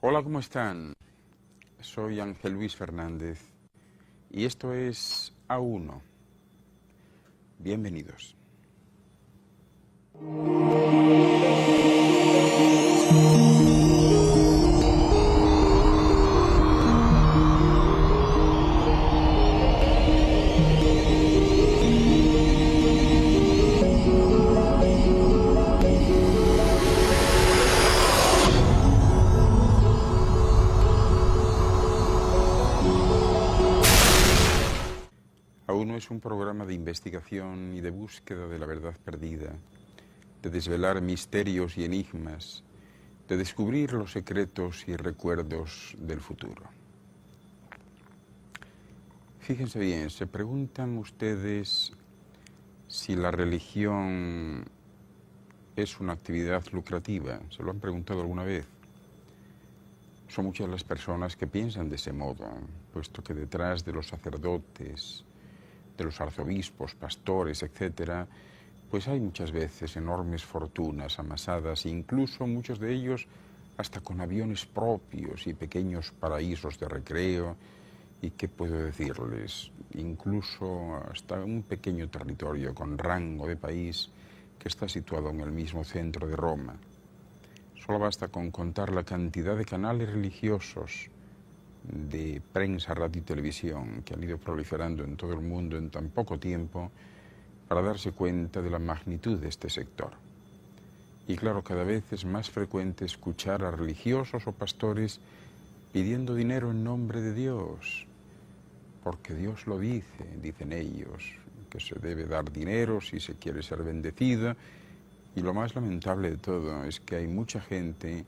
Hola, ¿cómo están? Soy Ángel Luis Fernández y esto es A1. Bienvenidos. A1 es un programa de investigación y de búsqueda de la verdad perdida, de desvelar misterios y enigmas, de descubrir los secretos y recuerdos del futuro. Fíjense bien, se preguntan ustedes si la religión es una actividad lucrativa. ¿Se lo han preguntado alguna vez? Son muchas las personas que piensan de ese modo, puesto que detrás de los sacerdotes, de los arzobispos, pastores, etcétera, pues hay muchas veces enormes fortunas amasadas, incluso muchos de ellos hasta con aviones propios y pequeños paraísos de recreo, y qué puedo decirles, incluso hasta un pequeño territorio con rango de país que está situado en el mismo centro de Roma. Solo basta con contar la cantidad de canales religiosos, de prensa, radio y televisión que han ido proliferando en todo el mundo en tan poco tiempo para darse cuenta de la magnitud de este sector. Y claro, cada vez es más frecuente escuchar a religiosos o pastores pidiendo dinero en nombre de Dios, porque Dios lo dice, dicen ellos, que se debe dar dinero si se quiere ser bendecido. Y lo más lamentable de todo es que hay mucha gente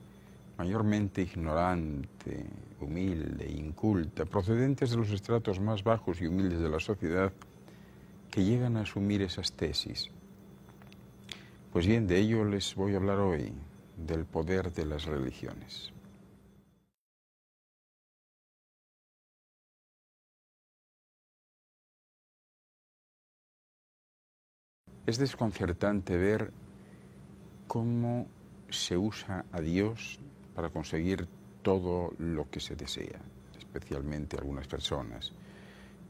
mayormente ignorante, humilde, inculta, procedentes de los estratos más bajos y humildes de la sociedad, que llegan a asumir esas tesis. Pues bien, de ello les voy a hablar hoy, del poder de las religiones. Es desconcertante ver cómo se usa a Dios para conseguir todo lo que se desea, especialmente algunas personas,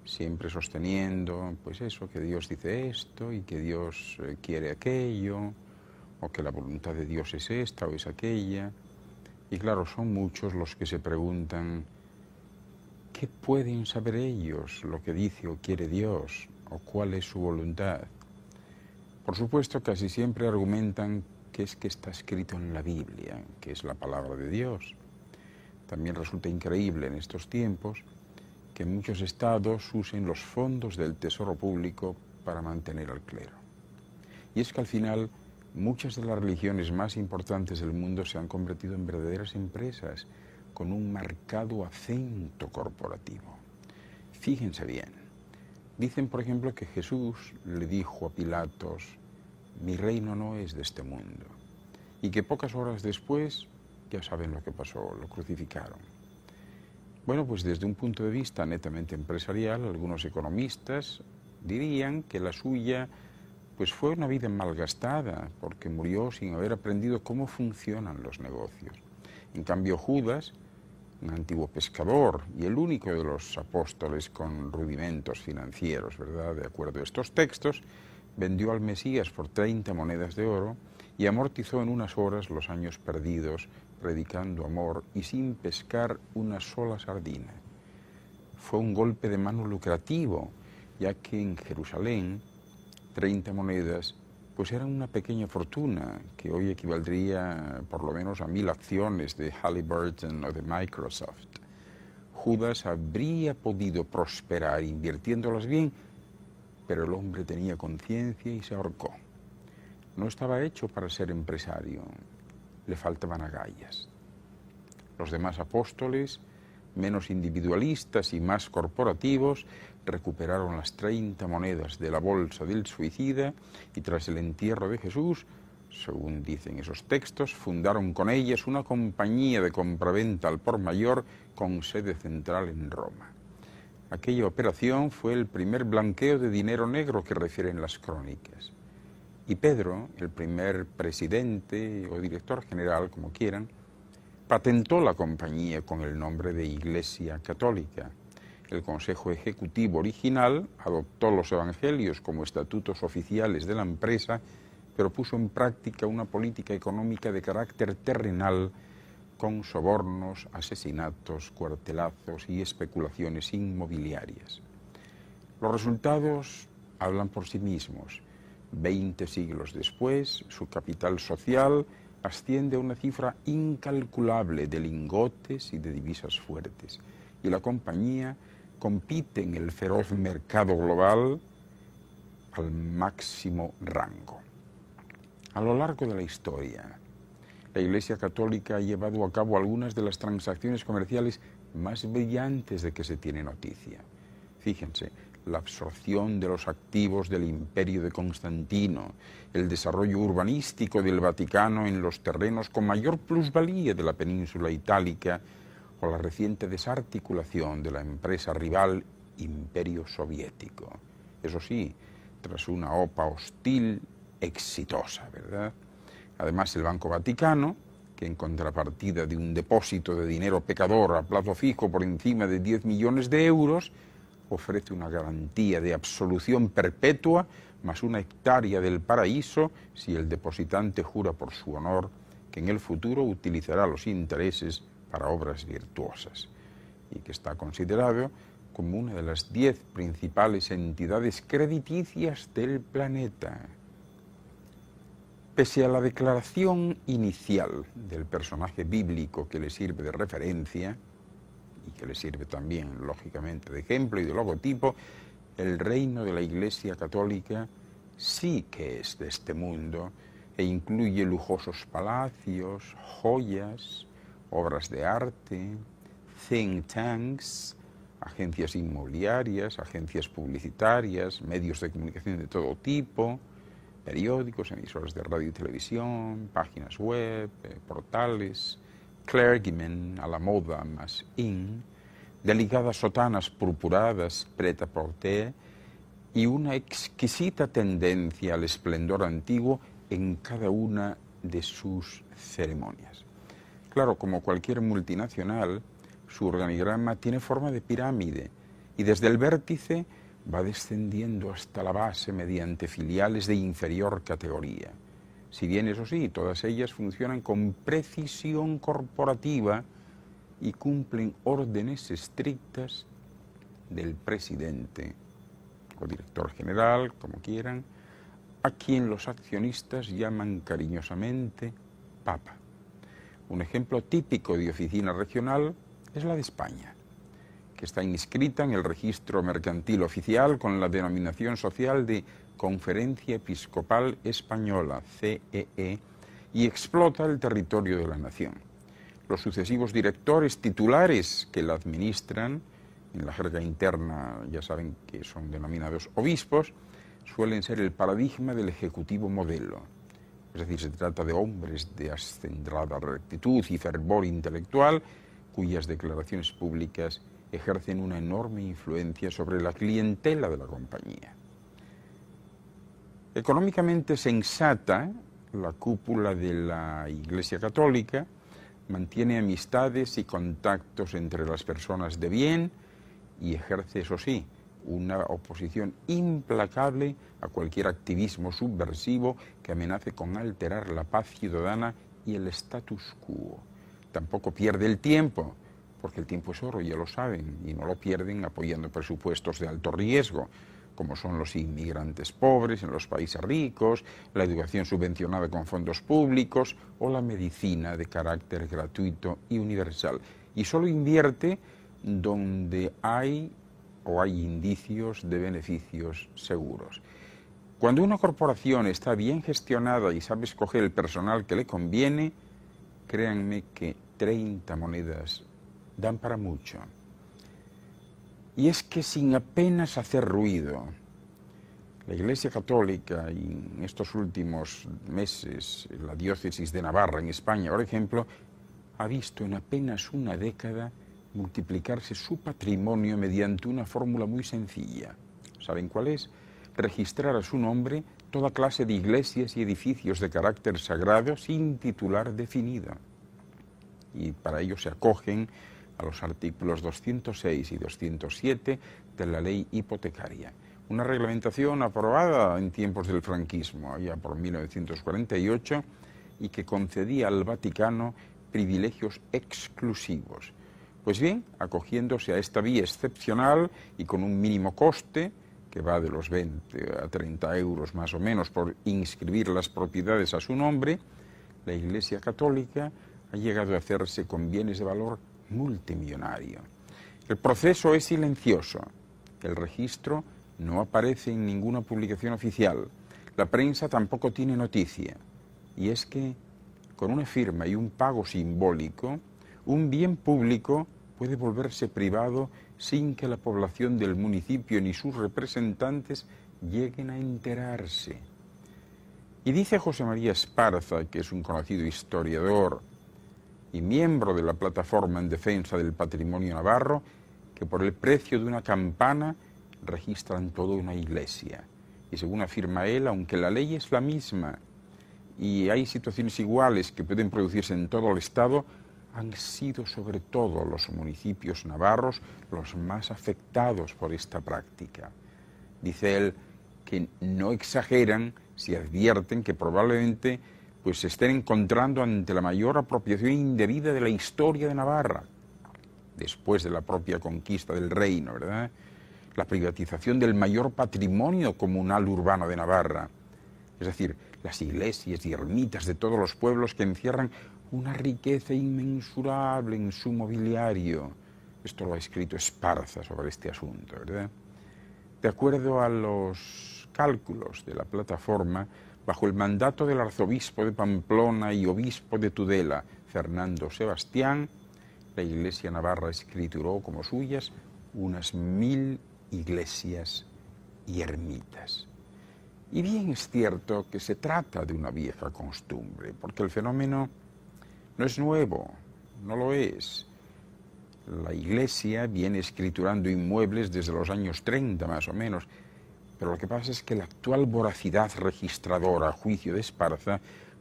siempre sosteniendo, pues eso, que Dios dice esto y que Dios quiere aquello, o que la voluntad de Dios es esta o es aquella. Y claro, son muchos los que se preguntan, ¿qué pueden saber ellos lo que dice o quiere Dios, o cuál es su voluntad? Por supuesto, casi siempre argumentan que es que está escrito en la Biblia, que es la palabra de Dios. También resulta increíble en estos tiempos que muchos estados usen los fondos del tesoro público para mantener al clero. Y es que al final muchas de las religiones más importantes del mundo se han convertido en verdaderas empresas con un marcado acento corporativo. Fíjense bien, dicen por ejemplo que Jesús le dijo a Pilatos, mi reino no es de este mundo, y que pocas horas después, ya saben lo que pasó, lo crucificaron. Bueno, pues desde un punto de vista netamente empresarial, algunos economistas dirían que la suya pues fue una vida malgastada, porque murió sin haber aprendido cómo funcionan los negocios. En cambio, Judas, un antiguo pescador y el único de los apóstoles con rudimentos financieros, ¿verdad?, de acuerdo a estos textos, vendió al Mesías por 30 monedas de oro y amortizó en unas horas los años perdidos predicando amor y sin pescar una sola sardina. Fue un golpe de mano lucrativo, ya que en Jerusalén 30 monedas pues eran una pequeña fortuna que hoy equivaldría por lo menos a 1000 acciones de Halliburton o de Microsoft. Judas habría podido prosperar invirtiéndolas bien, pero el hombre tenía conciencia y se ahorcó. No estaba hecho para ser empresario, le faltaban agallas. Los demás apóstoles, menos individualistas y más corporativos, recuperaron las 30 monedas de la bolsa del suicida y tras el entierro de Jesús, según dicen esos textos, fundaron con ellas una compañía de compraventa al por mayor con sede central en Roma. Aquella operación fue el primer blanqueo de dinero negro que refieren las crónicas. Y Pedro, el primer presidente o director general, como quieran, patentó la compañía con el nombre de Iglesia Católica. El Consejo Ejecutivo original adoptó los evangelios como estatutos oficiales de la empresa, pero puso en práctica una política económica de carácter terrenal con sobornos, asesinatos, cuartelazos y especulaciones inmobiliarias. Los resultados hablan por sí mismos. 20 siglos después, su capital social asciende a una cifra incalculable de lingotes y de divisas fuertes, y la compañía compite en el feroz mercado global al máximo rango. A lo largo de la historia, la Iglesia Católica ha llevado a cabo algunas de las transacciones comerciales más brillantes de que se tiene noticia. Fíjense, la absorción de los activos del Imperio de Constantino, el desarrollo urbanístico del Vaticano en los terrenos con mayor plusvalía de la península itálica, o la reciente desarticulación de la empresa rival Imperio Soviético. Eso sí, tras una OPA hostil exitosa, ¿verdad? Además, el Banco Vaticano, que en contrapartida de un depósito de dinero pecador a plazo fijo por encima de 10 millones de euros, ofrece una garantía de absolución perpetua más una hectárea del paraíso si el depositante jura por su honor que en el futuro utilizará los intereses para obras virtuosas, y que está considerado como una de las 10 principales entidades crediticias del planeta. Pese a la declaración inicial del personaje bíblico que le sirve de referencia, y que le sirve también, lógicamente, de ejemplo y de logotipo, el reino de la Iglesia Católica sí que es de este mundo e incluye lujosos palacios, joyas, obras de arte, think tanks, agencias inmobiliarias, agencias publicitarias, medios de comunicación de todo tipo, periódicos, emisoras de radio y televisión, páginas web, portales, clergymen a la moda más in, delicadas sotanas purpuradas prêt-à-porter y una exquisita tendencia al esplendor antiguo en cada una de sus ceremonias. Claro, como cualquier multinacional, su organigrama tiene forma de pirámide y desde el vértice va descendiendo hasta la base mediante filiales de inferior categoría. Si bien, eso sí, todas ellas funcionan con precisión corporativa y cumplen órdenes estrictas del presidente o director general, como quieran, a quien los accionistas llaman cariñosamente Papa. Un ejemplo típico de oficina regional es la de España, que está inscrita en el registro mercantil oficial con la denominación social de Conferencia Episcopal Española, CEE, y explota el territorio de la nación. Los sucesivos directores titulares que la administran, en la jerga interna ya saben que son denominados obispos, suelen ser el paradigma del ejecutivo modelo. Es decir, se trata de hombres de ascendrada rectitud y fervor intelectual, cuyas declaraciones públicas ejercen una enorme influencia sobre la clientela de la compañía. Económicamente sensata, la cúpula de la Iglesia Católica mantiene amistades y contactos entre las personas de bien y ejerce, eso sí, una oposición implacable a cualquier activismo subversivo que amenace con alterar la paz ciudadana y el status quo. Tampoco pierde el tiempo, porque el tiempo es oro, ya lo saben, y no lo pierden apoyando presupuestos de alto riesgo, como son los inmigrantes pobres en los países ricos, la educación subvencionada con fondos públicos o la medicina de carácter gratuito y universal. Y solo invierte donde hay indicios de beneficios seguros. Cuando una corporación está bien gestionada y sabe escoger el personal que le conviene, créanme que 30 monedas dan para mucho. Y es que sin apenas hacer ruido, la Iglesia Católica, y en estos últimos meses la diócesis de Navarra en España, por ejemplo, ha visto en apenas una década multiplicarse su patrimonio mediante una fórmula muy sencilla. ¿Saben cuál es? Registrar a su nombre toda clase de iglesias y edificios de carácter sagrado sin titular definido. y para ello se acogen a los artículos 206 y 207 de la ley hipotecaria. Una reglamentación aprobada en tiempos del franquismo, allá por 1948, y que concedía al Vaticano privilegios exclusivos. Pues bien, acogiéndose a esta vía excepcional y con un mínimo coste, que va de los 20 a 30 euros más o menos por inscribir las propiedades a su nombre, la Iglesia Católica ha llegado a hacerse con bienes de valor multimillonario. El proceso es silencioso, el registro no aparece en ninguna publicación oficial, la prensa tampoco tiene noticia, y es que con una firma y un pago simbólico, un bien público puede volverse privado sin que la población del municipio ni sus representantes lleguen a enterarse. Y dice José María Esparza, que es un conocido historiador y miembro de la Plataforma en Defensa del Patrimonio Navarro, que por el precio de una campana registran toda una iglesia. Y según afirma él, aunque la ley es la misma y hay situaciones iguales que pueden producirse en todo el Estado, han sido sobre todo los municipios navarros los más afectados por esta práctica. Dice él que no exageran si advierten que probablemente pues se estén encontrando ante la mayor apropiación indebida de la historia de Navarra, después de la propia conquista del reino, ¿verdad? La privatización del mayor patrimonio comunal urbano de Navarra, es decir, las iglesias y ermitas de todos los pueblos que encierran una riqueza inmensurable en su mobiliario. Esto lo ha escrito Esparza sobre este asunto, ¿verdad? De acuerdo a los cálculos de la plataforma, bajo el mandato del arzobispo de Pamplona y obispo de Tudela, Fernando Sebastián, la Iglesia navarra escrituró como suyas unas 1000 iglesias y ermitas. Y bien es cierto que se trata de una vieja costumbre, porque el fenómeno no es nuevo, no lo es. La Iglesia viene escriturando inmuebles desde los años 30 más o menos, pero lo que pasa es que la actual voracidad registradora, a juicio de Esparza,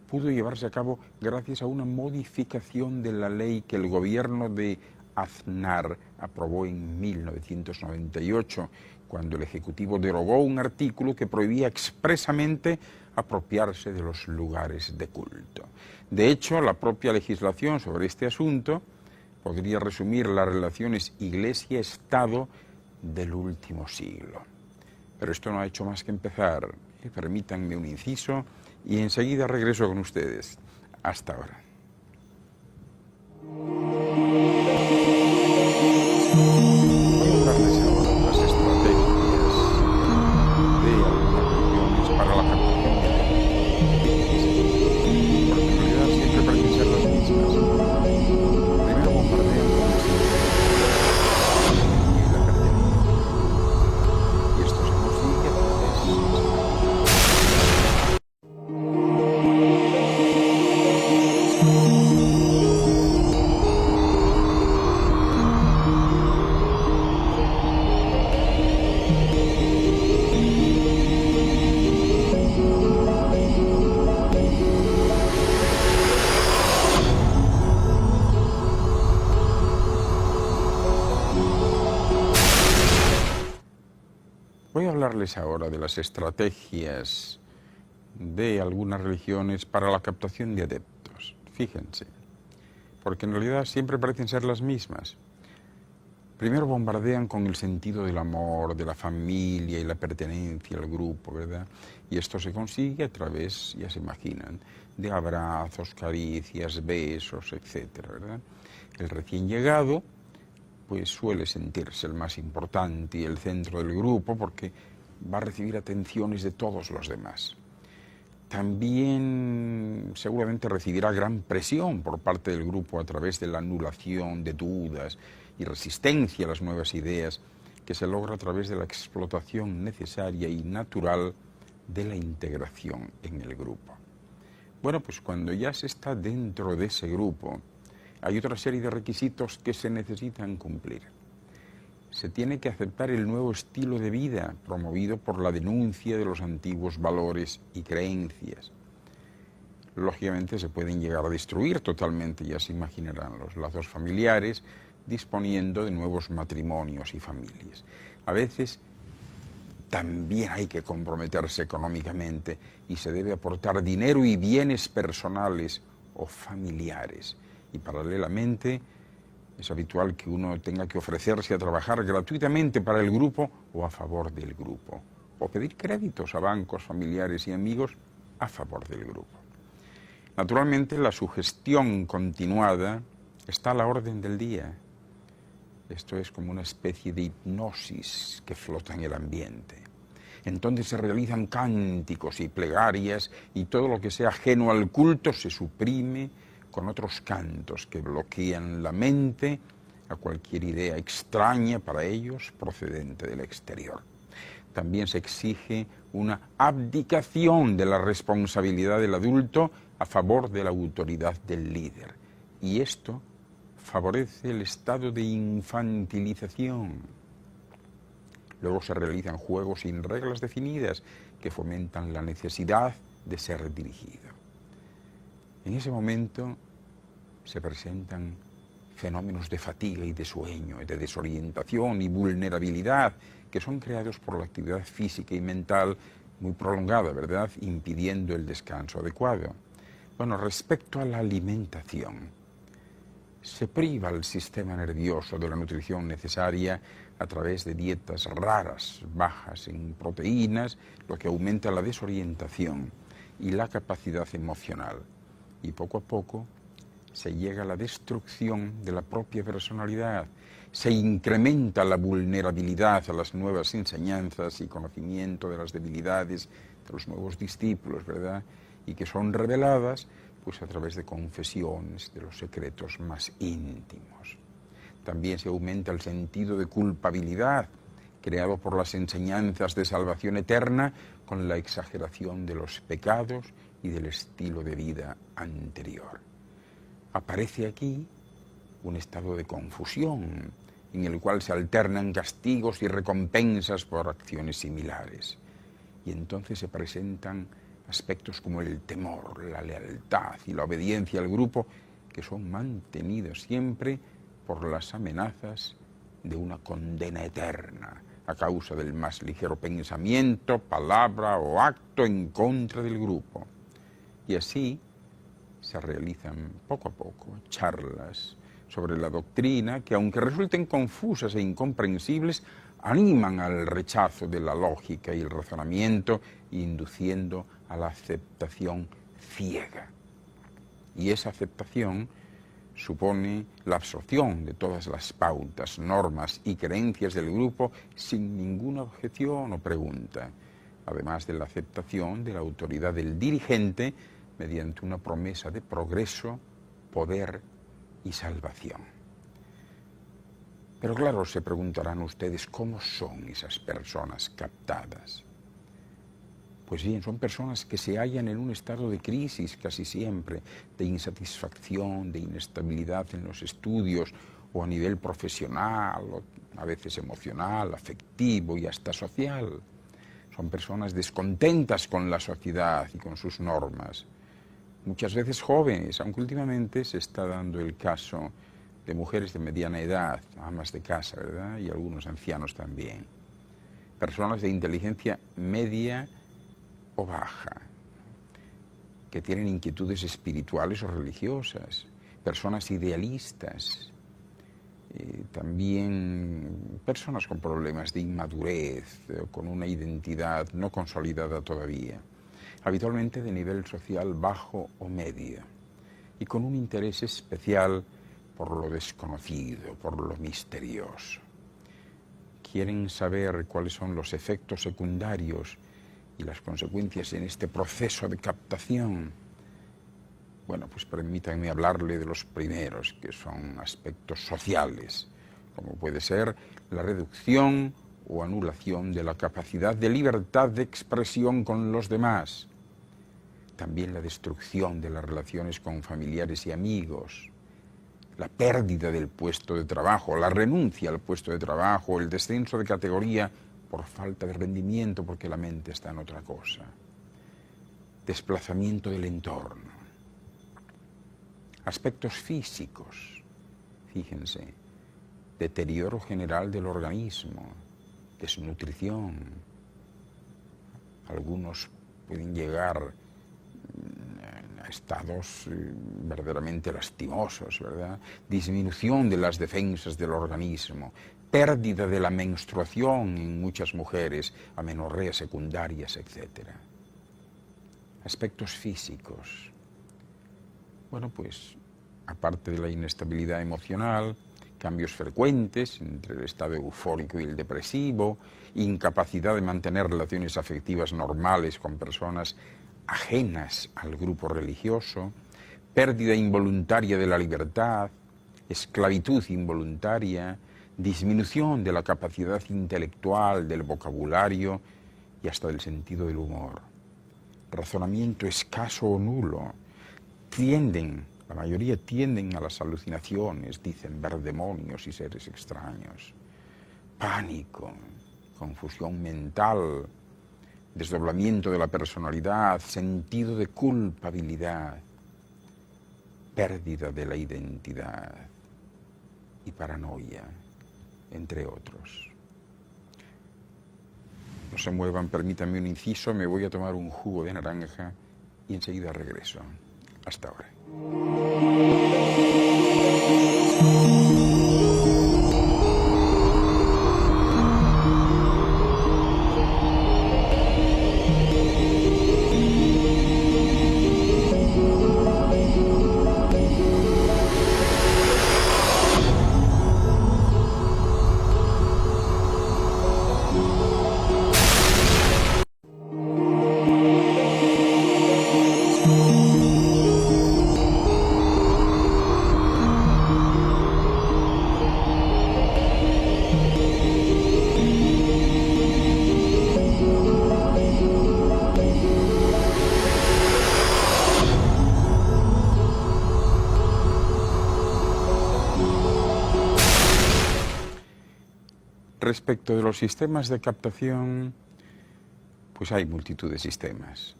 pudo llevarse a cabo gracias a una modificación de la ley que el gobierno de Aznar aprobó en 1998, cuando el Ejecutivo derogó un artículo que prohibía expresamente apropiarse de los lugares de culto. De hecho, la propia legislación sobre este asunto podría resumir las relaciones Iglesia-Estado del último siglo. Pero esto no ha hecho más que empezar. Permítanme un inciso y enseguida regreso con ustedes. Hasta ahora. Vamos a darles ahora las estrategias de algunas regiones para la captación de datos. Porque en realidad siempre parecen ser las mismas. Primero bombardean con el y la pertenencia. Y esto se consigue a través Voy a hablarles ahora de las estrategias de algunas religiones para la captación de adeptos. Fíjense, porque en realidad siempre parecen ser las mismas. Primero bombardean con el sentido del amor, de la familia y la pertenencia al grupo, ¿verdad? Y esto se consigue a través, ya se imaginan, de abrazos, caricias, besos, etcétera, ¿verdad? El recién llegado pues suele sentirse el más importante y el centro del grupo porque va a recibir atenciones de todos los demás. También seguramente recibirá gran presión por parte del grupo a través de la anulación de dudas y resistencia a las nuevas ideas que se logra a través de la explotación necesaria y natural de la integración en el grupo. Bueno, pues cuando ya se está dentro de ese grupo, hay otra serie de requisitos que se necesitan cumplir. Se tiene que aceptar el nuevo estilo de vida promovido por la denuncia de los antiguos valores y creencias. lógicamente se pueden llegar a destruir totalmente, ya se imaginarán, los lazos familiares, disponiendo de nuevos matrimonios y familias. A veces también hay que comprometerse económicamente y se debe aportar dinero y bienes personales o familiares. Y paralelamente es habitual que uno tenga que ofrecerse a trabajar gratuitamente para el grupo o a favor del grupo, o pedir créditos a bancos, familiares y amigos a favor del grupo. Naturalmente, la sugestión continuada está a la orden del día. Esto es como una especie de hipnosis que flota en el ambiente. Entonces se realizan cánticos y plegarias y todo lo que sea ajeno al culto se suprime con otros cantos que bloquean la mente a cualquier idea extraña para ellos procedente del exterior. También se exige una abdicación de la responsabilidad del adulto a favor de la autoridad del líder. Y esto favorece el estado de infantilización. Luego se realizan juegos sin reglas definidas que fomentan la necesidad de ser dirigido. En ese momento se presentan fenómenos de fatiga y de sueño, de desorientación y vulnerabilidad que son creados por la actividad física y mental muy prolongada, ¿verdad?, impidiendo el descanso adecuado. Bueno, respecto a la alimentación, se priva al sistema nervioso de la nutrición necesaria a través de dietas raras, bajas en proteínas, lo que aumenta la desorientación y la capacidad emocional. Y poco a poco se llega a la destrucción de la propia personalidad, se incrementa la vulnerabilidad a las nuevas enseñanzas y conocimiento de las debilidades de los nuevos discípulos, ¿verdad?, y que son reveladas pues a través de confesiones de los secretos más íntimos. También se aumenta el sentido de culpabilidad creado por las enseñanzas de salvación eterna con la exageración de los pecados y del estilo de vida anterior. Aparece aquí un estado de confusión en el cual se alternan castigos y recompensas por acciones similares. Y entonces se presentan aspectos como el temor, la lealtad y la obediencia al grupo, que son mantenidos siempre por las amenazas de una condena eterna, a causa del más ligero pensamiento, palabra o acto en contra del grupo. Y así se realizan poco a poco charlas sobre la doctrina que, aunque resulten confusas e incomprensibles, animan al rechazo de la lógica y el razonamiento, induciendo a la aceptación ciega. Y esa aceptación supone la absorción de todas las pautas, normas y creencias del grupo sin ninguna objeción o pregunta, además de la aceptación de la autoridad del dirigente mediante una promesa de progreso, poder y salvación. Pero claro, se preguntarán ustedes, ¿cómo son esas personas captadas? Pues bien, son personas que se hallan en un estado de crisis casi siempre, de insatisfacción, de inestabilidad en los estudios o a nivel profesional, o a veces emocional, afectivo y hasta social. Son personas descontentas con la sociedad y con sus normas. Muchas veces jóvenes, aunque últimamente se está dando el caso de mujeres de mediana edad, amas de casa, ¿verdad?, y algunos ancianos también. Personas de inteligencia media o baja, que tienen inquietudes espirituales o religiosas, personas idealistas, también personas con problemas de inmadurez, con una identidad no consolidada todavía, habitualmente de nivel social bajo o medio, y con un interés especial por lo desconocido, por lo misterioso. Quieren saber cuáles son los efectos secundarios y las consecuencias en este proceso de captación. Bueno, pues permítanme hablarle de los primeros, que son aspectos sociales, como puede ser la reducción o anulación de la capacidad de libertad de expresión con los demás. También la destrucción de las relaciones con familiares y amigos, la pérdida del puesto de trabajo, la renuncia al puesto de trabajo, el descenso de categoría por falta de rendimiento porque la mente está en otra cosa. Desplazamiento del entorno. Aspectos físicos, fíjense, deterioro general del organismo, desnutrición. Algunos pueden llegar a estados verdaderamente lastimosos, ¿verdad? Disminución de las defensas del organismo, pérdida de la menstruación en muchas mujeres, amenorreas secundarias, etc. Aspectos físicos. Bueno, pues, aparte de la inestabilidad emocional, cambios frecuentes entre el estado eufórico y el depresivo, incapacidad de mantener relaciones afectivas normales con personas ajenas al grupo religioso, pérdida involuntaria de la libertad, esclavitud involuntaria, disminución de la capacidad intelectual, del vocabulario y hasta del sentido del humor, razonamiento escaso o nulo, la mayoría tienden a las alucinaciones, dicen ver demonios y seres extraños, pánico, confusión mental, desdoblamiento de la personalidad, sentido de culpabilidad, pérdida de la identidad y paranoia, entre otros. No se muevan, permítanme un inciso, me voy a tomar un jugo de naranja y enseguida regreso. Hasta ahora. Respecto de los sistemas de captación, pues hay multitud de sistemas,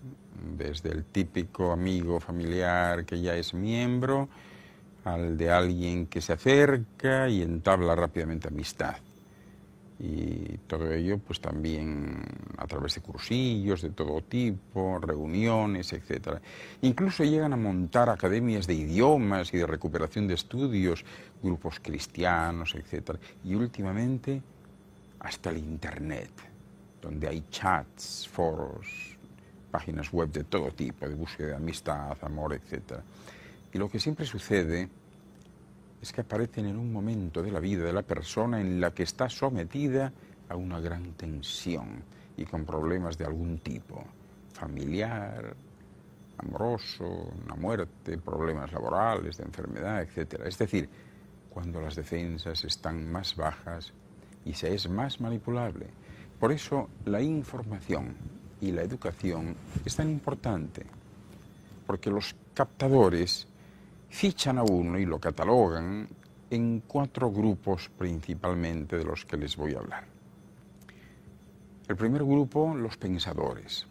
desde el típico amigo familiar que ya es miembro, al de alguien que se acerca y entabla rápidamente amistad. Y todo ello pues también a través de cursillos de todo tipo, reuniones, etc. Incluso llegan a montar academias de idiomas y de recuperación de estudios, grupos cristianos, etc. Y últimamente hasta el Internet, donde hay chats, foros, páginas web de todo tipo, de búsqueda de amistad, amor, etc. Y lo que siempre sucede es que aparecen en un momento de la vida de la persona en la que está sometida a una gran tensión y con problemas de algún tipo, familiar, amoroso, una muerte, problemas laborales, de enfermedad, etc. Es decir, cuando las defensas están más bajas y se es más manipulable. Por eso la información y la educación es tan importante, porque los captadores fichan a uno y lo catalogan en 4 grupos principalmente de los que les voy a hablar. El primer grupo, los pensadores.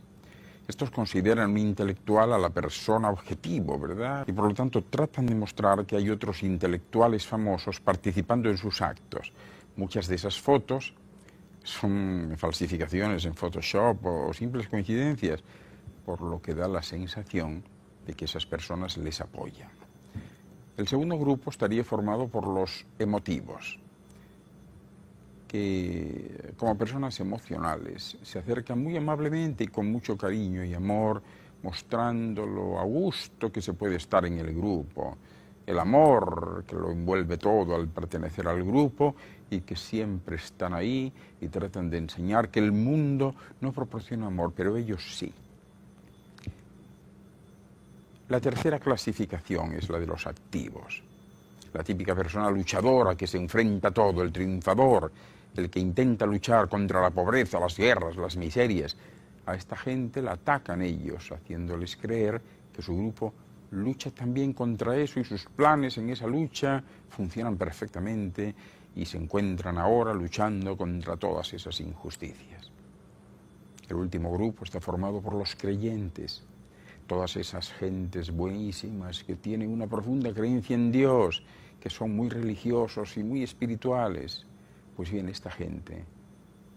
Estos consideran un intelectual a la persona objetivo, ¿verdad? Y por lo tanto tratan de mostrar que hay otros intelectuales famosos participando en sus actos. Muchas de esas fotos son falsificaciones en Photoshop o simples coincidencias, por lo que da la sensación de que esas personas les apoyan. El segundo grupo estaría formado por los emotivos, que como personas emocionales se acercan muy amablemente y con mucho cariño y amor, mostrando lo a gusto que se puede estar en el grupo, el amor que lo envuelve todo al pertenecer al grupo y que siempre están ahí y tratan de enseñar que el mundo no proporciona amor, pero ellos sí. La tercera clasificación es la de los activos. La típica persona luchadora que se enfrenta a todo, el triunfador, el que intenta luchar contra la pobreza, las guerras, las miserias. A esta gente la atacan ellos, haciéndoles creer que su grupo lucha también contra eso y sus planes en esa lucha funcionan perfectamente y se encuentran ahora luchando contra todas esas injusticias. El último grupo está formado por los creyentes, todas esas gentes buenísimas que tienen una profunda creencia en Dios, que son muy religiosos y muy espirituales. Pues bien, esta gente,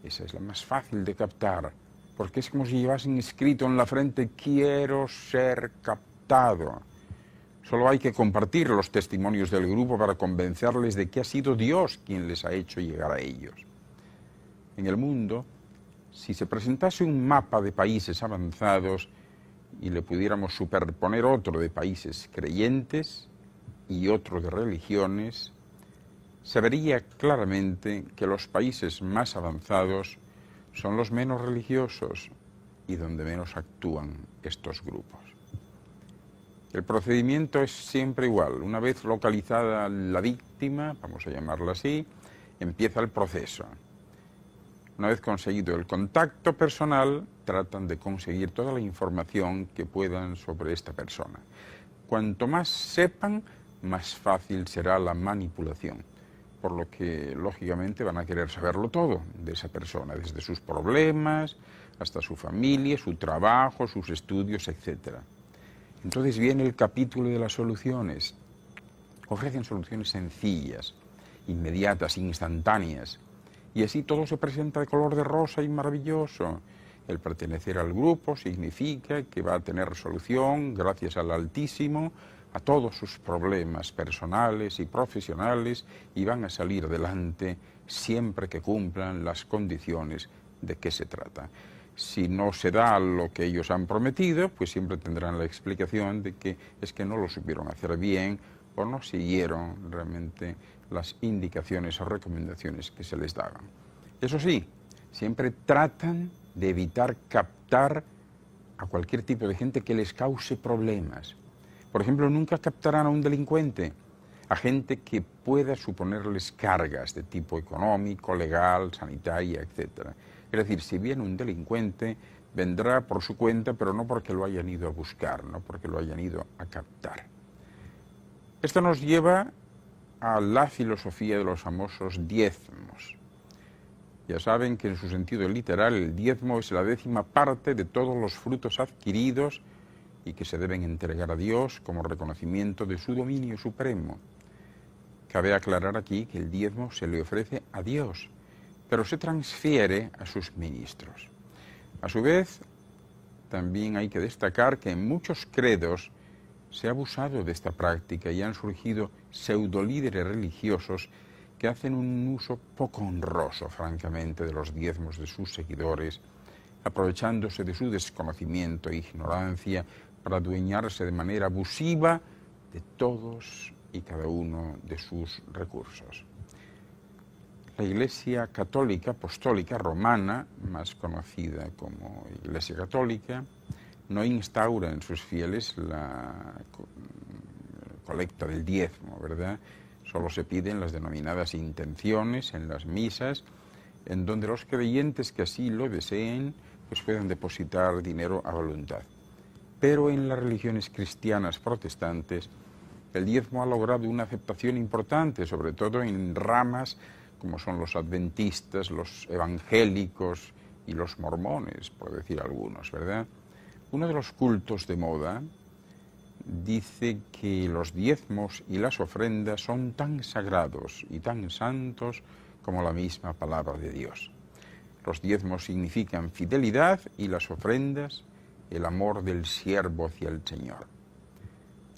esa es la más fácil de captar, porque es como si llevasen escrito en la frente: quiero ser captado. Solo hay que compartir los testimonios del grupo para convencerles de que ha sido Dios quien les ha hecho llegar a ellos. En el mundo, si se presentase un mapa de países avanzados y le pudiéramos superponer otro de países creyentes y otro de religiones, se vería claramente que los países más avanzados son los menos religiosos y donde menos actúan estos grupos. El procedimiento es siempre igual. Una vez localizada la víctima, vamos a llamarla así, empieza el proceso. Una vez conseguido el contacto personal, tratan de conseguir toda la información que puedan sobre esta persona. Cuanto más sepan, más fácil será la manipulación, por lo que, lógicamente, van a querer saberlo todo de esa persona, desde sus problemas hasta su familia, su trabajo, sus estudios, etc. Entonces viene el capítulo de las soluciones. Ofrecen soluciones sencillas, inmediatas, instantáneas, y así todo se presenta de color de rosa y maravilloso. El pertenecer al grupo significa que va a tener solución, gracias al Altísimo, a todos sus problemas personales y profesionales, y van a salir adelante siempre que cumplan las condiciones de que se trata. Si no se da lo que ellos han prometido, pues siempre tendrán la explicación de que es que no lo supieron hacer bien o no siguieron realmente las indicaciones o recomendaciones que se les daban. Eso sí, siempre tratan de evitar captar a cualquier tipo de gente que les cause problemas. Por ejemplo, nunca captarán a un delincuente, a gente que pueda suponerles cargas de tipo económico, legal, sanitaria, etc. Es decir, si viene un delincuente, vendrá por su cuenta, pero no porque lo hayan ido a buscar, no porque lo hayan ido a captar. Esto nos lleva a la filosofía de los famosos diezmos. Ya saben que en su sentido literal el diezmo es la 10ª parte de todos los frutos adquiridos y que se deben entregar a Dios como reconocimiento de su dominio supremo. Cabe aclarar aquí que el diezmo se le ofrece a Dios, pero se transfiere a sus ministros. A su vez, también hay que destacar que en muchos credos se ha abusado de esta práctica y han surgido pseudolíderes religiosos que hacen un uso poco honroso, francamente, de los diezmos de sus seguidores, aprovechándose de su desconocimiento e ignorancia para adueñarse de manera abusiva de todos y cada uno de sus recursos. La Iglesia Católica Apostólica Romana, más conocida como Iglesia Católica, no instaura en sus fieles la colecta del diezmo, ¿verdad? Solo se piden las denominadas intenciones en las misas, en donde los creyentes que así lo deseen, pues puedan depositar dinero a voluntad. Pero en las religiones cristianas protestantes, el diezmo ha logrado una aceptación importante, sobre todo en ramas como son los adventistas, los evangélicos y los mormones, por decir algunos, ¿verdad? Uno de los cultos de moda dice que los diezmos y las ofrendas son tan sagrados y tan santos como la misma palabra de Dios. Los diezmos significan fidelidad y las ofrendas el amor del siervo hacia el Señor.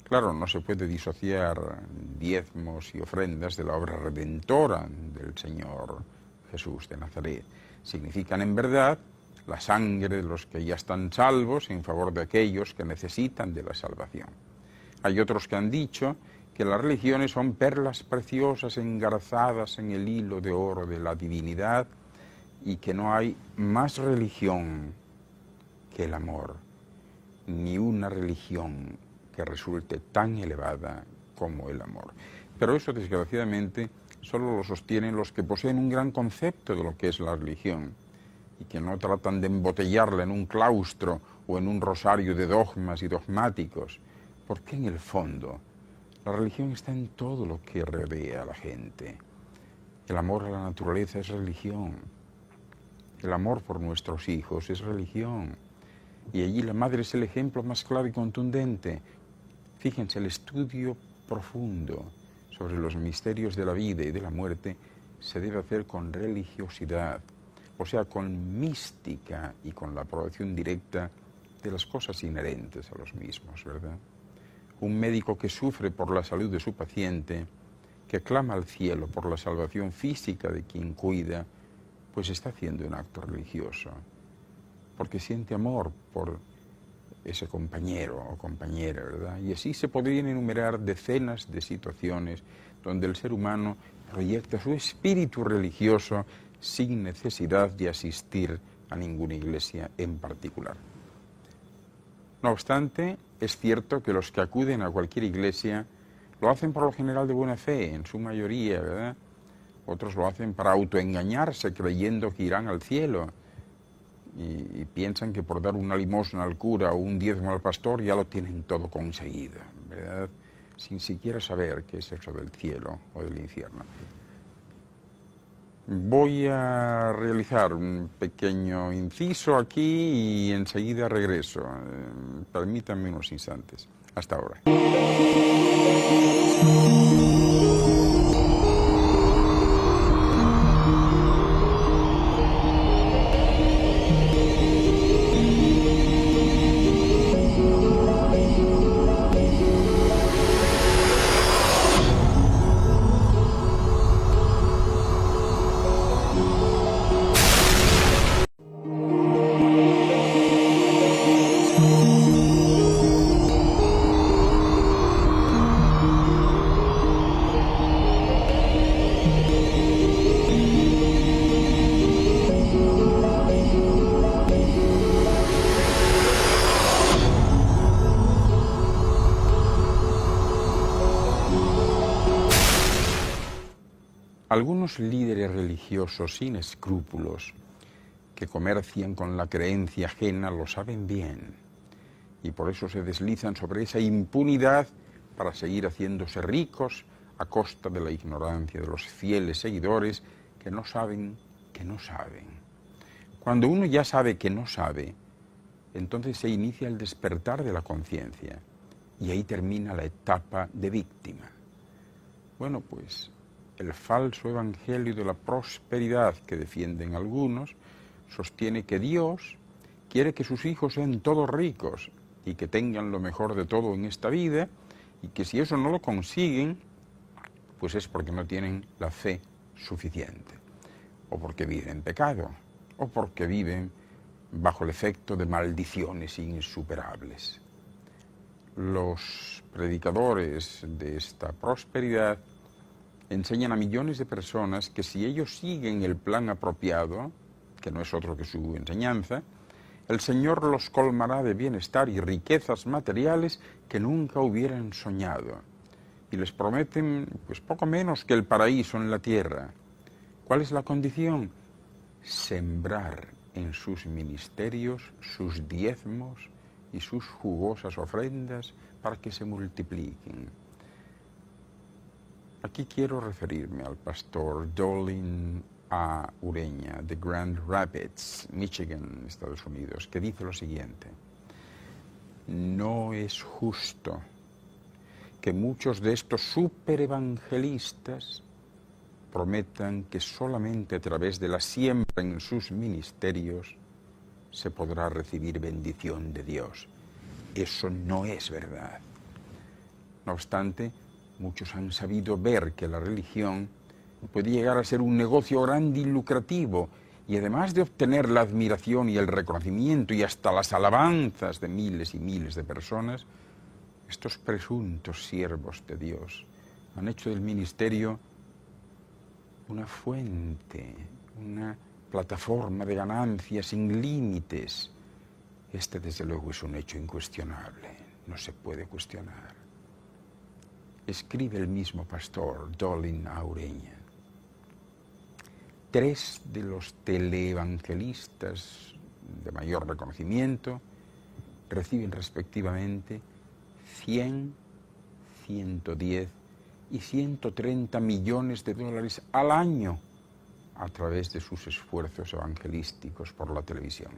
Claro, no se puede disociar diezmos y ofrendas de la obra redentora del Señor Jesús de Nazaret. Significan en verdad la sangre de los que ya están salvos en favor de aquellos que necesitan de la salvación. Hay otros que han dicho que las religiones son perlas preciosas engarzadas en el hilo de oro de la divinidad y que no hay más religión que el amor, ni una religión que resulte tan elevada como el amor. Pero eso, desgraciadamente, solo lo sostienen los que poseen un gran concepto de lo que es la religión y que no tratan de embotellarla en un claustro o en un rosario de dogmas y dogmáticos, porque en el fondo la religión está en todo lo que rodea a la gente. El amor a la naturaleza es religión. El amor por nuestros hijos es religión. Y allí la madre es el ejemplo más claro y contundente. Fíjense, el estudio profundo sobre los misterios de la vida y de la muerte se debe hacer con religiosidad, o sea, con mística y con la aprobación directa de las cosas inherentes a los mismos, ¿verdad? Un médico que sufre por la salud de su paciente, que clama al cielo por la salvación física de quien cuida, pues está haciendo un acto religioso, porque siente amor por ese compañero o compañera, ¿verdad? Y así se podrían enumerar decenas de situaciones donde el ser humano proyecta su espíritu religioso sin necesidad de asistir a ninguna iglesia en particular. No obstante, es cierto que los que acuden a cualquier iglesia lo hacen por lo general de buena fe, en su mayoría, ¿verdad? Otros lo hacen para autoengañarse, creyendo que irán al cielo. Y piensan que por dar una limosna al cura o un diezmo al pastor ya lo tienen todo conseguido, ¿verdad? Sin siquiera saber qué es eso del cielo o del infierno. Voy a realizar un pequeño inciso aquí y enseguida regreso. Permítanme unos instantes. Hasta ahora. Algunos líderes religiosos sin escrúpulos que comercian con la creencia ajena lo saben bien y por eso se deslizan sobre esa impunidad para seguir haciéndose ricos a costa de la ignorancia de los fieles seguidores que no saben que no saben. Cuando uno ya sabe que no sabe, entonces se inicia el despertar de la conciencia y ahí termina la etapa de víctima. Bueno, pues el falso evangelio de la prosperidad que defienden algunos sostiene que Dios quiere que sus hijos sean todos ricos y que tengan lo mejor de todo en esta vida y que si eso no lo consiguen, pues es porque no tienen la fe suficiente, o porque viven en pecado, o porque viven bajo el efecto de maldiciones insuperables. Los predicadores de esta prosperidad enseñan a millones de personas que si ellos siguen el plan apropiado, que no es otro que su enseñanza, el Señor los colmará de bienestar y riquezas materiales que nunca hubieran soñado. Y les prometen pues poco menos que el paraíso en la tierra. ¿Cuál es la condición? Sembrar en sus ministerios sus diezmos y sus jugosas ofrendas para que se multipliquen. Aquí quiero referirme al pastor Dolin A. Ureña, de Grand Rapids, Michigan, Estados Unidos, que dice lo siguiente: no es justo que muchos de estos superevangelistas prometan que solamente a través de la siembra en sus ministerios se podrá recibir bendición de Dios. Eso no es verdad. No obstante, muchos han sabido ver que la religión puede llegar a ser un negocio grande y lucrativo, y además de obtener la admiración y el reconocimiento y hasta las alabanzas de miles y miles de personas, estos presuntos siervos de Dios han hecho del ministerio una fuente, una plataforma de ganancias sin límites. Este, desde luego, es un hecho incuestionable, no se puede cuestionar. Escribe el mismo pastor Dolin A. Ureña: 3 de los teleevangelistas de mayor reconocimiento reciben respectivamente 100, 110 y 130 millones de dólares al año a través de sus esfuerzos evangelísticos por la televisión.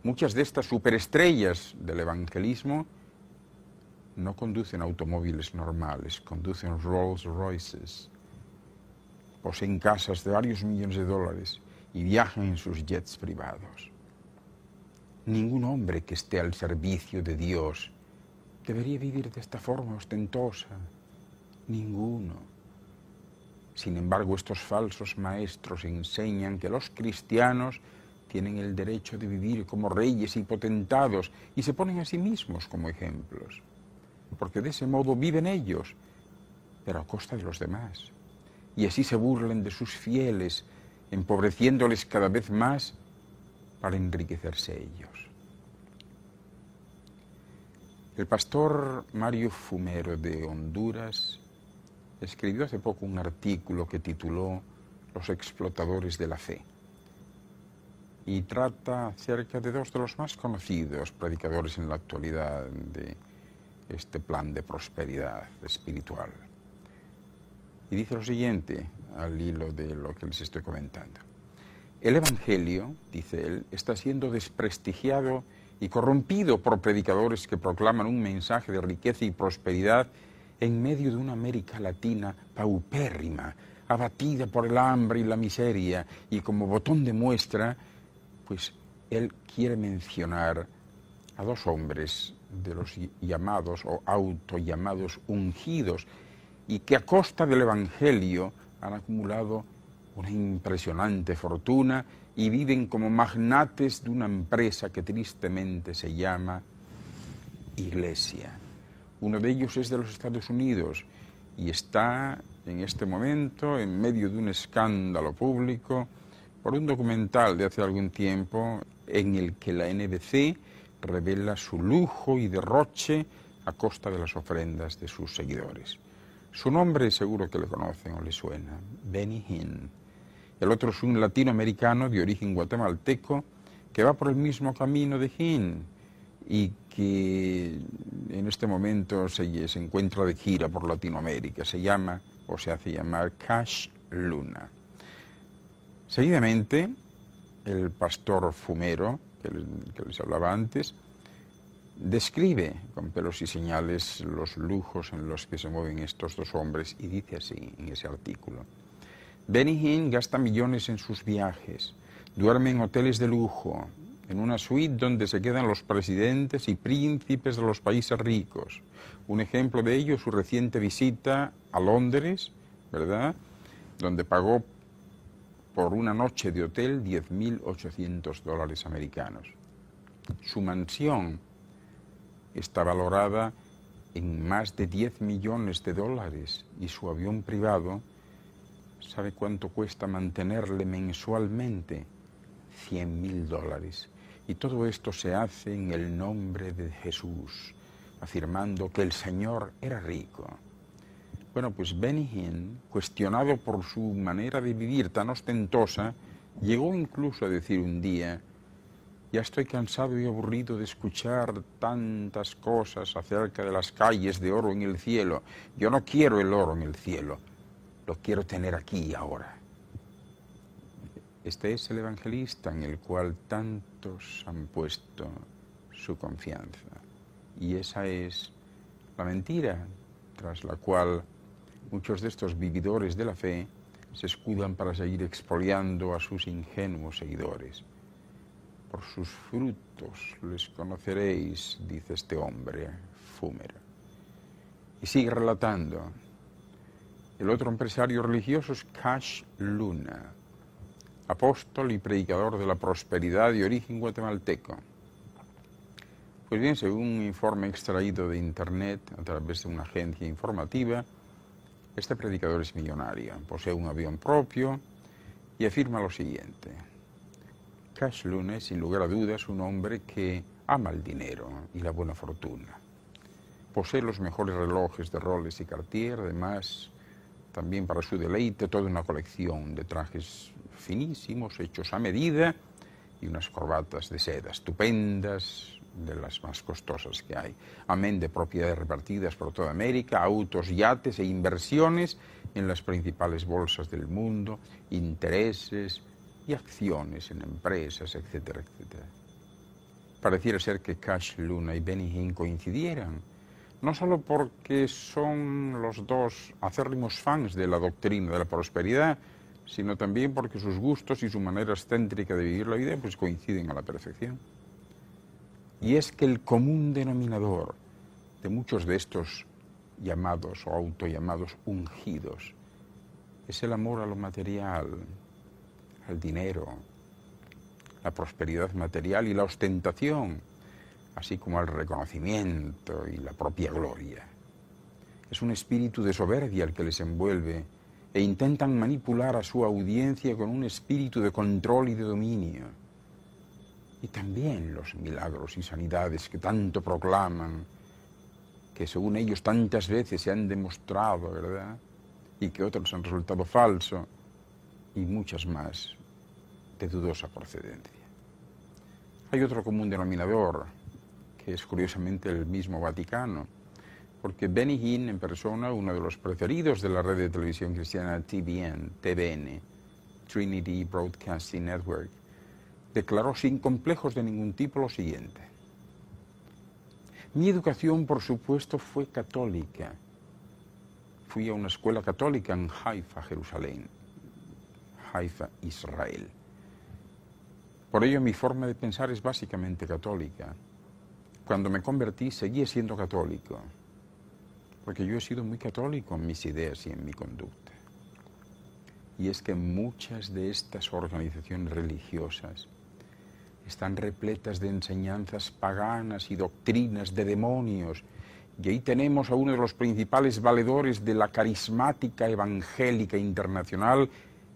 Muchas de estas superestrellas del evangelismo no conducen automóviles normales, conducen Rolls Royces, poseen casas de varios millones de dólares y viajan en sus jets privados. Ningún hombre que esté al servicio de Dios debería vivir de esta forma ostentosa. Ninguno. Sin embargo, estos falsos maestros enseñan que los cristianos tienen el derecho de vivir como reyes y potentados y se ponen a sí mismos como ejemplos, porque de ese modo viven ellos, pero a costa de los demás. Y así se burlan de sus fieles, empobreciéndoles cada vez más para enriquecerse ellos. El pastor Mario Fumero de Honduras escribió hace poco un artículo que tituló Los explotadores de la fe y trata acerca de dos de los más conocidos predicadores en la actualidad de este plan de prosperidad espiritual. Y dice lo siguiente, al hilo de lo que les estoy comentando. El Evangelio, dice él, está siendo desprestigiado y corrompido por predicadores que proclaman un mensaje de riqueza y prosperidad en medio de una América Latina paupérrima, abatida por el hambre y la miseria, y como botón de muestra, pues él quiere mencionar a dos hombres de los llamados o autollamados ungidos, y que a costa del Evangelio han acumulado una impresionante fortuna y viven como magnates de una empresa que tristemente se llama Iglesia. Uno de ellos es de los Estados Unidos y está en este momento en medio de un escándalo público por un documental de hace algún tiempo en el que la NBC revela su lujo y derroche a costa de las ofrendas de sus seguidores. Su nombre seguro que le conocen o le suena, Benny Hinn. El otro es un latinoamericano de origen guatemalteco que va por el mismo camino de Hinn y que en este momento se encuentra de gira por Latinoamérica. Se llama o se hace llamar Cash Luna. Seguidamente, el pastor Fumero, que les hablaba antes, describe con pelos y señales los lujos en los que se mueven estos dos hombres y dice así en ese artículo. Benny Hinn gasta millones en sus viajes, duerme en hoteles de lujo, en una suite donde se quedan los presidentes y príncipes de los países ricos. Un ejemplo de ello es su reciente visita a Londres, ¿verdad?, donde pagó por una noche de hotel $10.800 americanos. Su mansión está valorada en más de $10 millones y su avión privado, ¿sabe cuánto cuesta mantenerle mensualmente? $100.000. Y todo esto se hace en el nombre de Jesús, afirmando que el Señor era rico. Bueno, pues Benny Hinn, cuestionado por su manera de vivir tan ostentosa, llegó incluso a decir un día: ya estoy cansado y aburrido de escuchar tantas cosas acerca de las calles de oro en el cielo. Yo no quiero el oro en el cielo, lo quiero tener aquí y ahora. Este es el evangelista en el cual tantos han puesto su confianza. Y esa es la mentira tras la cual muchos de estos vividores de la fe se escudan para seguir expoliando a sus ingenuos seguidores. Por sus frutos les conoceréis, dice este hombre, Fumero. Y sigue relatando. El otro empresario religioso es Cash Luna, apóstol y predicador de la prosperidad de origen guatemalteco. Pues bien, según un informe extraído de Internet a través de una agencia informativa, este predicador es millonario, posee un avión propio y afirma lo siguiente. Cash Luna es, sin lugar a dudas, un hombre que ama el dinero y la buena fortuna. Posee los mejores relojes de Rolex y Cartier, además, también para su deleite, toda una colección de trajes finísimos, hechos a medida, y unas corbatas de seda estupendas, de las más costosas que hay. Amén de propiedades repartidas por toda América, autos, yates e inversiones en las principales bolsas del mundo, intereses y acciones en empresas, etcétera, etcétera. pareciera ser que Cash Luna y Benny Hinn coincidieran, no solo porque son los dos acérrimos fans de la doctrina de la prosperidad, sino también porque sus gustos y su manera excéntrica de vivir la vida pues coinciden a la perfección. Y es que el común denominador de muchos de estos llamados o autollamados ungidos es el amor a lo material, al dinero, la prosperidad material y la ostentación, así como al reconocimiento y la propia gloria. Es un espíritu de soberbia el que les envuelve e intentan manipular a su audiencia con un espíritu de control y de dominio. Y también los milagros y sanidades que tanto proclaman, que según ellos tantas veces se han demostrado, ¿verdad? Y que otros han resultado falsos, y muchas más de dudosa procedencia. Hay otro común denominador, que es curiosamente el mismo Vaticano, porque Benny Hinn en persona, uno de los preferidos de la red de televisión cristiana TVN, Trinity Broadcasting Network, declaró sin complejos de ningún tipo lo siguiente: mi educación, por supuesto, fue católica. Fui a una escuela católica en Haifa, Jerusalén, Haifa, Israel. Por ello, mi forma de pensar es básicamente católica. Cuando me convertí, seguí siendo católico, porque yo he sido muy católico en mis ideas y en mi conducta. Y es que muchas de estas organizaciones religiosas están repletas de enseñanzas paganas y doctrinas de demonios. Y ahí tenemos a uno de los principales valedores de la carismática evangélica internacional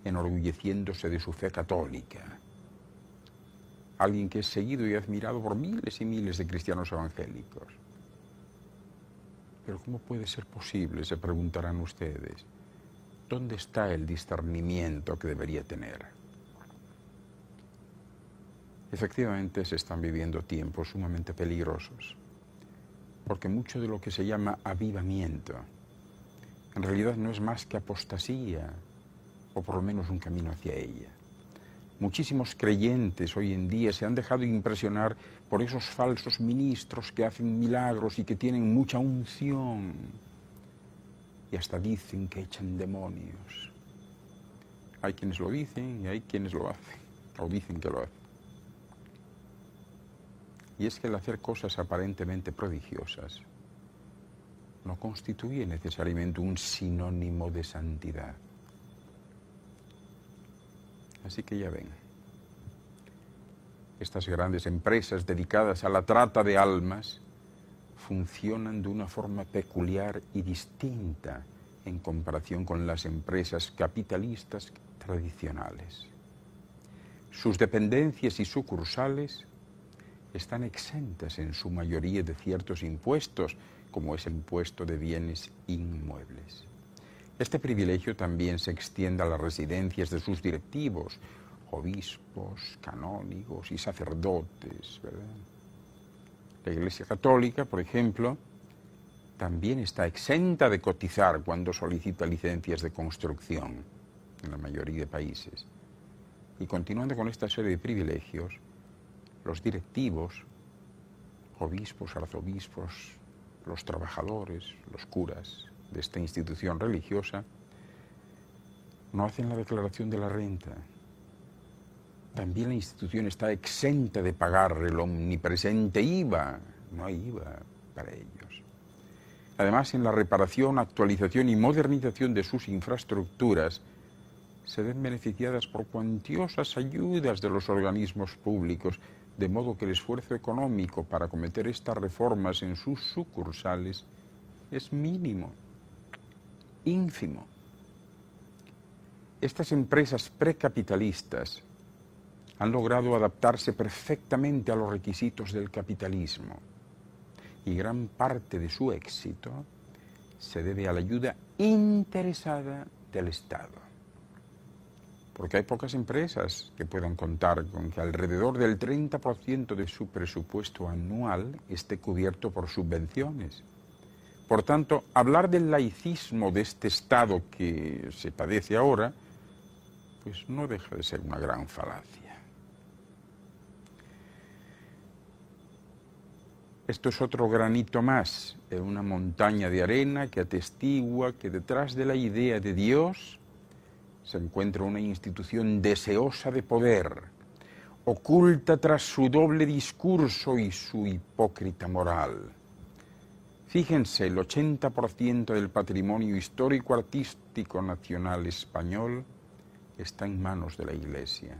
enorgulleciéndose de su fe católica. Alguien que es seguido y admirado por miles y miles de cristianos evangélicos. Pero ¿cómo puede ser posible?, se preguntarán ustedes. ¿Dónde está el discernimiento que debería tener? Efectivamente, se están viviendo tiempos sumamente peligrosos, porque mucho de lo que se llama avivamiento en realidad no es más que apostasía, o por lo menos un camino hacia ella. Muchísimos creyentes hoy en día se han dejado impresionar por esos falsos ministros que hacen milagros y que tienen mucha unción, y hasta dicen que echan demonios. Hay quienes lo dicen y hay quienes lo hacen, o dicen que lo hacen. Y es que el hacer cosas aparentemente prodigiosas no constituye necesariamente un sinónimo de santidad. Así que ya ven, estas grandes empresas dedicadas a la trata de almas funcionan de una forma peculiar y distinta en comparación con las empresas capitalistas tradicionales. Sus dependencias y sucursales están exentas en su mayoría de ciertos impuestos, como es el impuesto de bienes inmuebles. Este privilegio también se extiende a las residencias de sus directivos, obispos, canónigos y sacerdotes, ¿verdad? La Iglesia Católica, por ejemplo, también está exenta de cotizar cuando solicita licencias de construcción en la mayoría de países. Y continuando con esta serie de privilegios, los directivos, obispos, arzobispos, los trabajadores, los curas de esta institución religiosa, no hacen la declaración de la renta. También la institución está exenta de pagar el omnipresente IVA. No hay IVA para ellos. Además, en la reparación, actualización y modernización de sus infraestructuras, se ven beneficiadas por cuantiosas ayudas de los organismos públicos, de modo que el esfuerzo económico para acometer estas reformas en sus sucursales es mínimo, ínfimo. Estas empresas precapitalistas han logrado adaptarse perfectamente a los requisitos del capitalismo, y gran parte de su éxito se debe a la ayuda interesada del Estado. Porque hay pocas empresas que puedan contar con que alrededor del 30% de su presupuesto anual esté cubierto por subvenciones. Por tanto, hablar del laicismo de este Estado que se padece ahora, pues no deja de ser una gran falacia. Esto es otro granito más en una montaña de arena que atestigua que detrás de la idea de Dios se encuentra una institución deseosa de poder, oculta tras su doble discurso y su hipócrita moral. Fíjense, el 80% del patrimonio histórico-artístico nacional español está en manos de la Iglesia.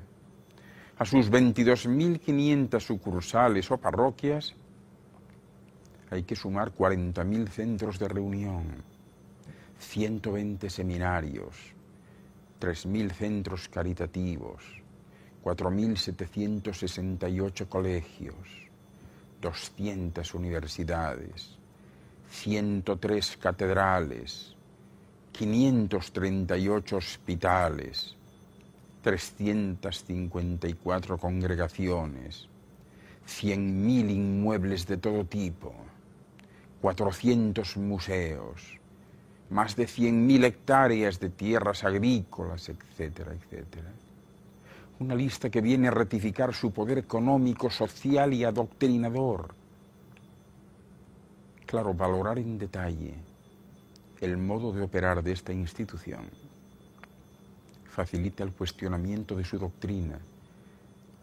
A sus 22.500 sucursales o parroquias hay que sumar 40.000 centros de reunión, 120 seminarios, 3.000 centros caritativos, 4.768 colegios, 200 universidades, 103 catedrales, 538 hospitales, 354 congregaciones, 100.000 inmuebles de todo tipo, 400 museos, más de 100.000 hectáreas de tierras agrícolas, etcétera, etcétera. Una lista que viene a ratificar su poder económico, social y adoctrinador. Claro, valorar en detalle el modo de operar de esta institución facilita el cuestionamiento de su doctrina,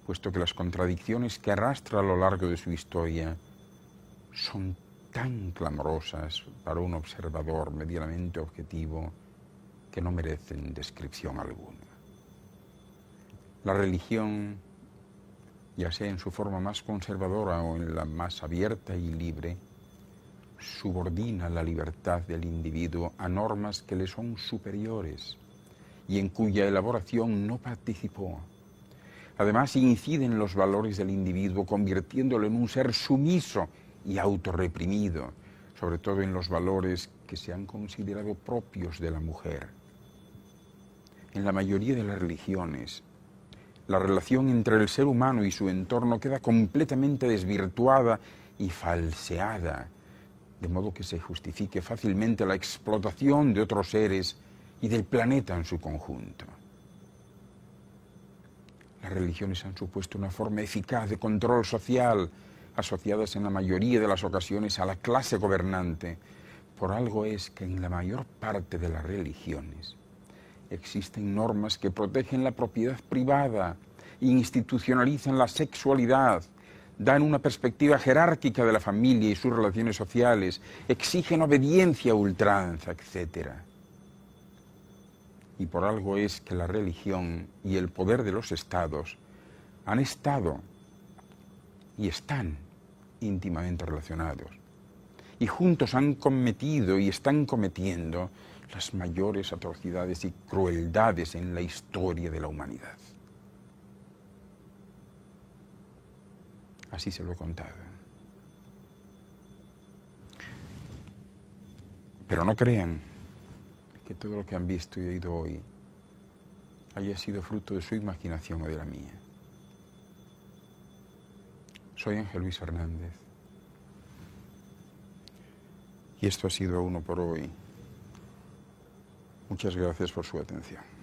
puesto que las contradicciones que arrastra a lo largo de su historia son tan clamorosas para un observador medianamente objetivo que no merecen descripción alguna. La religión, ya sea en su forma más conservadora o en la más abierta y libre, subordina la libertad del individuo a normas que le son superiores y en cuya elaboración no participó. Además, incide en los valores del individuo, convirtiéndolo en un ser sumiso y autorreprimido, sobre todo en los valores que se han considerado propios de la mujer. En la mayoría de las religiones, la relación entre el ser humano y su entorno queda completamente desvirtuada y falseada, de modo que se justifique fácilmente la explotación de otros seres y del planeta en su conjunto. Las religiones han supuesto una forma eficaz de control social, asociadas en la mayoría de las ocasiones a la clase gobernante. Por algo es que en la mayor parte de las religiones existen normas que protegen la propiedad privada, institucionalizan la sexualidad, dan una perspectiva jerárquica de la familia y sus relaciones sociales, exigen obediencia a ultranza, etc. Y por algo es que la religión y el poder de los estados han estado y están íntimamente relacionados. Y juntos han cometido y están cometiendo las mayores atrocidades y crueldades en la historia de la humanidad. Así se lo he contado. Pero no crean que todo lo que han visto y oído hoy haya sido fruto de su imaginación o de la mía. Soy Ángel Luis Hernández. Y esto ha sido Uno por Hoy. Muchas gracias por su atención.